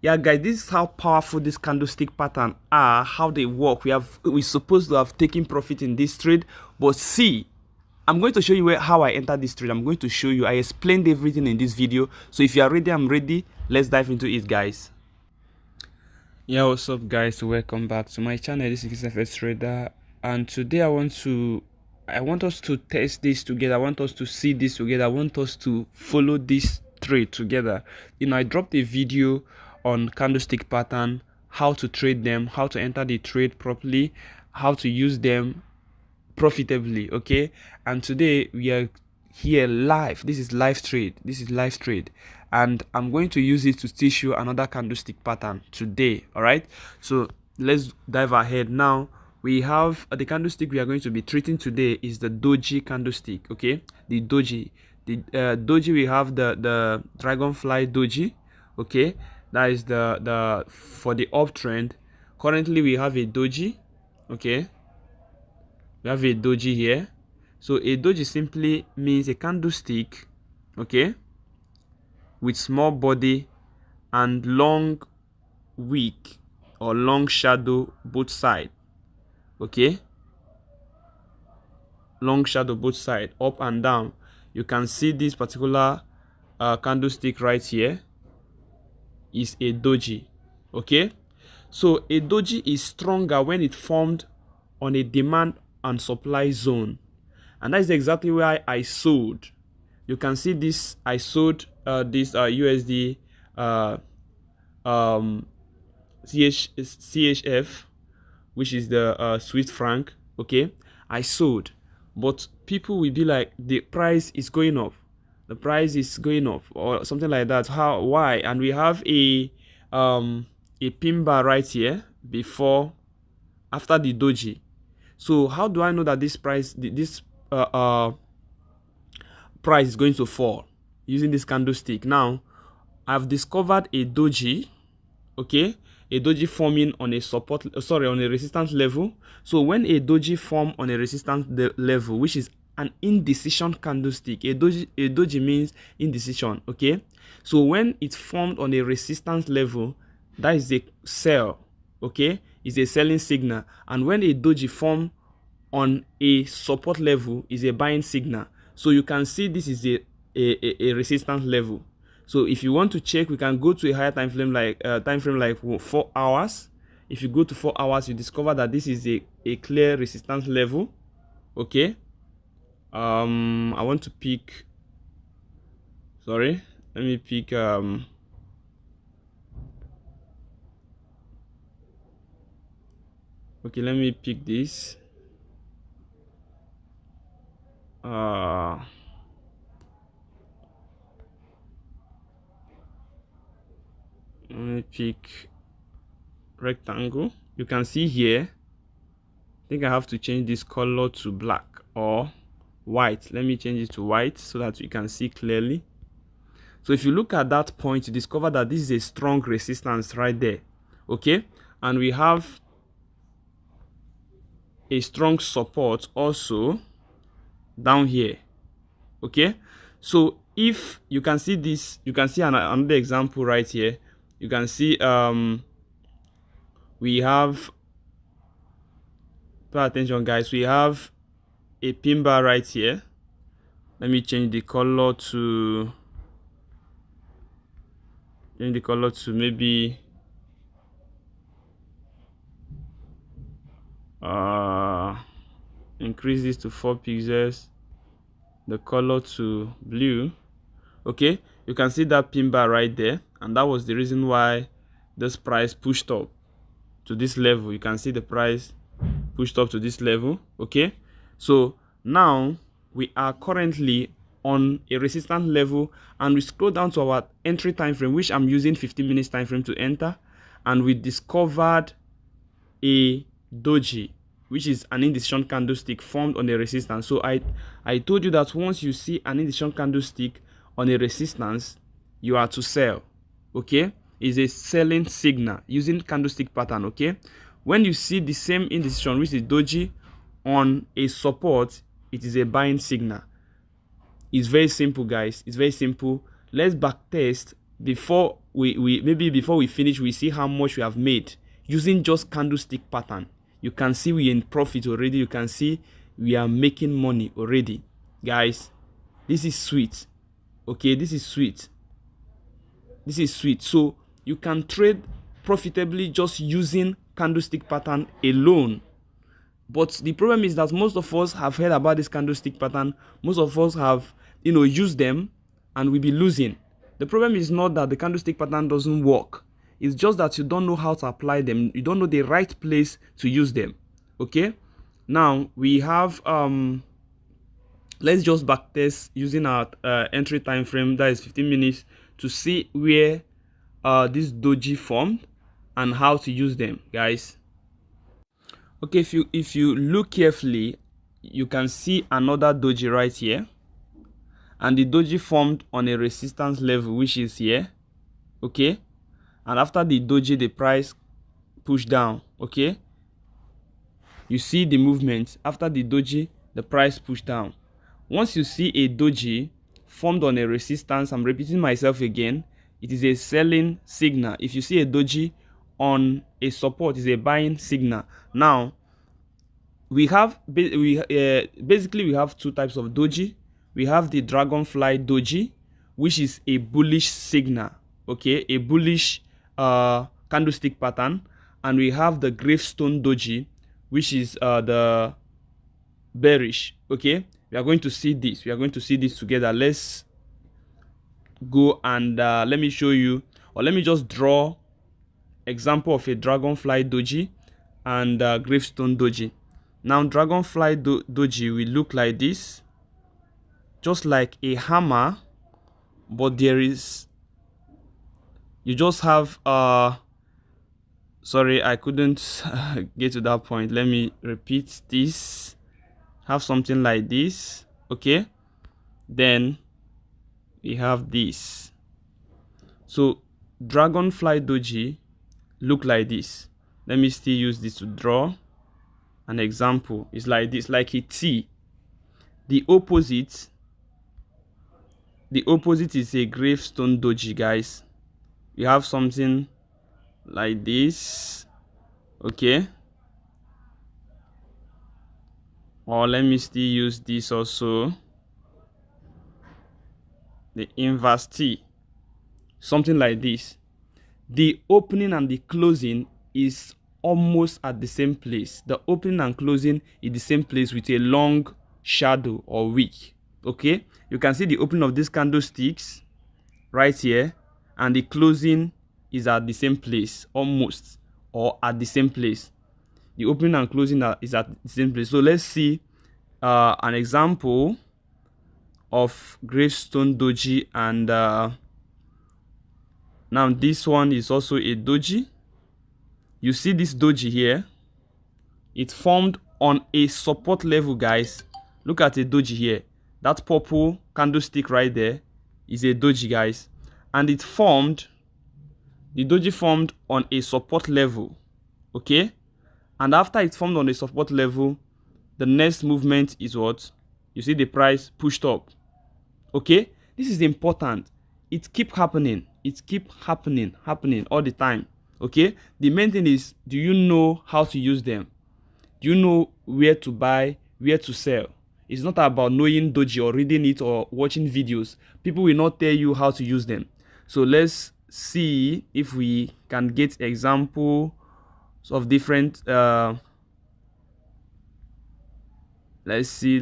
Yeah, guys, this is how powerful this candlestick pattern are, how they work. We're supposed to have taken profit in this trade, but see, I'm going to show you how I entered this trade. I'm going to show you. I explained everything in this video. So if you are ready, I'm ready. Let's dive into it, guys. Yeah, what's up, guys? Welcome back to my channel. This is FS Trader, and today I want us to test this together. I want us to see this together. I want us to follow this trade together. I dropped a video on candlestick pattern, how to trade them, how to enter the trade properly, how to use them profitably. Okay, and today we are here live. This is live trade, and I'm going to use it to teach you another candlestick pattern today. All right, so let's dive ahead. Now we have the candlestick we are going to be treating today is the doji candlestick. Okay, the doji we have the dragonfly doji. Okay, that is the for the uptrend. Currently we have a doji. Okay, we have a doji here. So a doji simply means a candlestick, okay, with small body and long wick or long shadow both side. Okay, long shadow both side, up and down. You can see this particular candlestick right here is a doji. Okay, so a doji is stronger when it formed on a demand and supply zone, and that is exactly why I sold. You can see this. I sold this USD CHF, which is the Swiss franc. Okay, I sold, but people will be like, the price is going up, the price is going up, or something like that. How? Why? And we have a pin bar right here before, after the doji. So how do I know that this price is going to fall? Using this candlestick. Now I've discovered a doji, okay, a doji forming on a on a resistance level. So when a doji form on a resistance level, which is an indecision candlestick, a doji means indecision. Okay, so when it's formed on a resistance level, that is a sell. Okay, is a selling signal. And when a doji form on a support level, is a buying signal. So you can see this is a resistance level. So if you want to check, we can go to a higher time frame like 4 hours. If you go to 4 hours, you discover that this is a clear resistance level. Okay, I want to pick, sorry, let me pick okay, let me pick this. Let me pick rectangle. You can see here, I think I have to change this color to black or white. Let me change it to white so that you can see clearly. So if you look at that point, you discover that this is a strong resistance right there. Okay, and we have a strong support also down here. Okay, so if you can see this, you can see another example right here. You can see we have, pay attention guys, we have a pin bar right here. Let me change the color to maybe increase this to 4 pixels, the color to blue. Okay, you can see that pin bar right there, and that was the reason why this price pushed up to this level. You can see the price pushed up to this level. Okay, so now we are currently on a resistance level, and we scroll down to our entry time frame, which I'm using 15 minutes time frame to enter, and we discovered a doji, which is an indecision candlestick formed on a resistance. So I told you that once you see an indecision candlestick on a resistance, you are to sell. Okay, is a selling signal using candlestick pattern. Okay, when you see the same indecision, which is doji, on a support, it is a buying signal. It's very simple, guys. It's very simple. Let's back test before we maybe before we finish, we see how much we have made using just candlestick pattern. You can see we're in profit already. You can see we are making money already, guys. This is sweet. Okay, this is sweet. This is sweet. So you can trade profitably just using candlestick pattern alone. But the problem is that most of us have heard about this candlestick pattern. Most of us have, used them, and we'll be losing. The problem is not that the candlestick pattern doesn't work. It's just that you don't know how to apply them. You don't know the right place to use them. Okay. Now we have let's just backtest using our entry time frame, that is 15 minutes, to see where this doji formed and how to use them, guys. Okay, if you look carefully, you can see another doji right here, and the doji formed on a resistance level, which is here. Okay, and after the doji, the price pushed down. Okay, you see the movement. After the doji, the price pushed down. Once you see a doji formed on a resistance, I'm repeating myself again, it is a selling signal. If you see a doji on a support, it's a buying signal. Now we have basically we have two types of doji. We have the dragonfly doji, which is a bullish signal, okay, a bullish candlestick pattern, and we have the gravestone doji, which is the bearish. Okay, we are going to see this. We are going to see this together. Let's go and let me show you, or let me just draw example of a dragonfly doji and gravestone doji. Now dragonfly doji will look like this, just like a hammer, but there is, you just have sorry, I couldn't get to that point. Let me repeat this. Have something like this. Okay, then we have this. So dragonfly doji look like this. Let me still use this to draw an example. It's like this, like a T. The opposite is a gravestone doji, guys. You have something like this. Okay, or let me still use this also, the inverse T, something like this. The opening and the closing is almost at the same place. The opening and closing is the same place with a long shadow or wick. Okay, you can see the opening of these candlesticks right here, and the closing is at the same place, almost, or at the same place. The opening and closing is at the same place. So let's see an example of gravestone doji, and now this one is also a doji. You see this doji here, it formed on a support level, guys. Look at a doji here. That purple candlestick right there is a doji, guys, and the doji formed on a support level. Okay, and after it formed on a support level, the next movement is what? You see the price pushed up. Okay, this is important. It keep happening. It keep happening all the time. Okay, the main thing is, do you know how to use them? Do you know where to buy, where to sell? It's not about knowing doji or reading it or watching videos. People will not tell you how to use them. So let's see if we can get example of different let's see.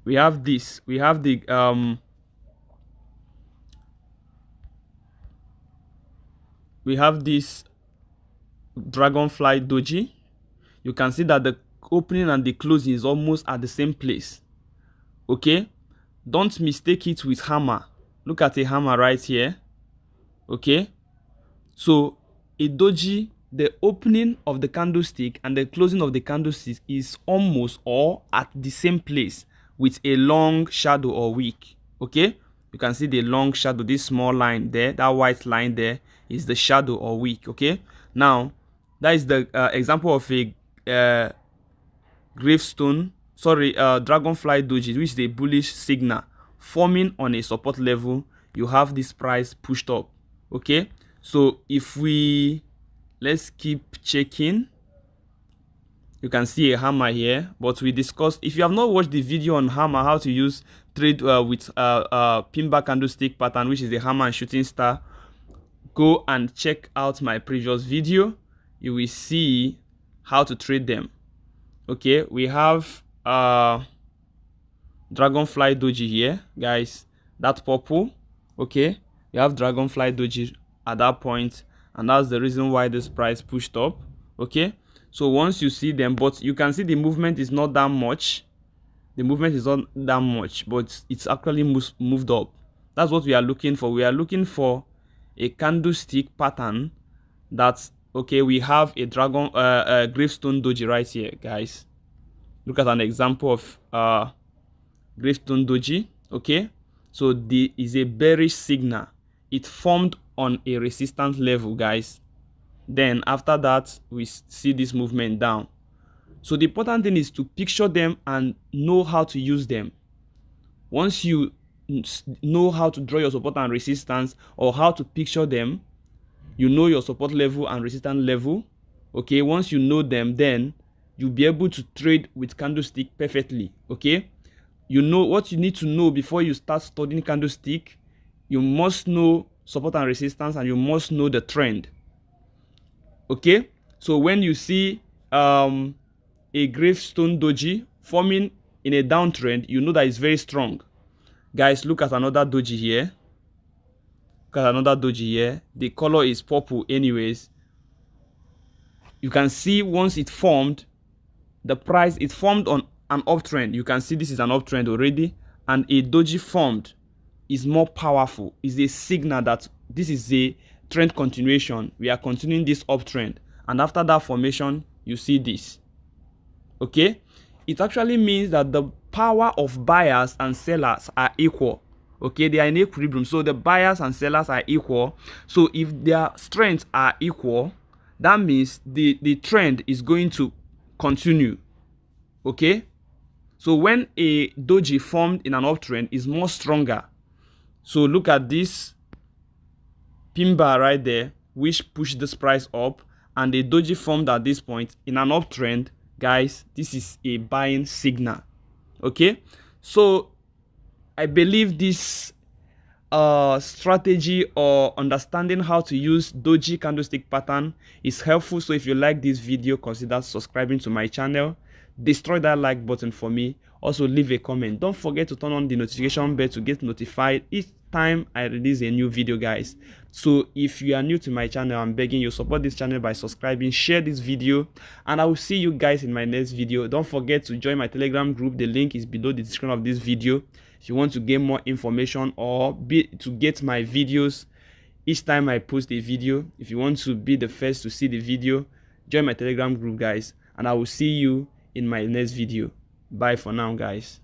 We have this. We have the we have this dragonfly doji. You can see that the opening and the closing is almost at the same place. Okay, don't mistake it with hammer. Look at a hammer right here. Okay, so a doji, the opening of the candlestick and the closing of the candlestick is almost or at the same place with a long shadow or wick. Okay, you can see the long shadow, this small line there, that white line there is the shadow or wick. Okay, now that is the example of a gravestone dragonfly doji, which is a bullish signal forming on a support level, you have this price pushed up. Okay, so if let's keep checking, you can see a hammer here, but we discussed, if you have not watched the video on hammer, how to trade with pin bar candlestick pattern, which is the hammer and shooting star, go and check out my previous video. You will see how to trade them. Okay, we have dragonfly doji here, guys, that purple. Okay, you have dragonfly doji at that point, and that's the reason why this price pushed up. Okay, so once you see them, but you can see the movement is not that much. The movement is not that much, but it's actually moved up. That's what we are looking for. We are looking for a candlestick pattern that's okay. We have a gravestone doji right here, guys. Look at an example of gravestone doji. Okay, so the is a bearish signal. It formed on a resistance level, guys. Then after that, we see this movement down. So the important thing is to picture them and know how to use them. Once you know how to draw your support and resistance, or how to picture them, you know your support level and resistance level. Okay, once you know them, then you'll be able to trade with candlestick perfectly. Okay, you know what you need to know before you start studying candlestick. You must know support and resistance, and you must know the trend. Okay, so when you see a gravestone doji forming in a downtrend, you know that it's very strong. Guys, look at another doji here. Look at another doji here. The color is purple anyways. You can see once it formed, the price, it formed on an uptrend. You can see this is an uptrend already, and a doji formed is more powerful. It's a signal that this is a trend continuation. We are continuing this uptrend, and after that formation, you see this. Okay, it actually means that the power of buyers and sellers are equal. Okay, they are in equilibrium, so the buyers and sellers are equal. So if their strengths are equal, that means the trend is going to continue. Okay, so when a doji formed in an uptrend is more stronger. So look at this pin bar right there, which pushed this price up, and the doji formed at this point in an uptrend. Guys, this is a buying signal. Okay, so I believe this strategy or understanding how to use doji candlestick pattern is helpful. So if you like this video, consider subscribing to my channel. Destroy that like button for me. Also leave a comment. Don't forget to turn on the notification bell to get notified each time I release a new video, guys. So if you are new to my channel, I'm begging you, support this channel by subscribing, share this video, and I will see you guys in my next video. Don't forget to join my Telegram group. The link is below the description of this video. If you want to get more information or to get my videos each time I post a video, if you want to be the first to see the video, join my Telegram group, guys, and I will see you in my next video. Bye for now, guys.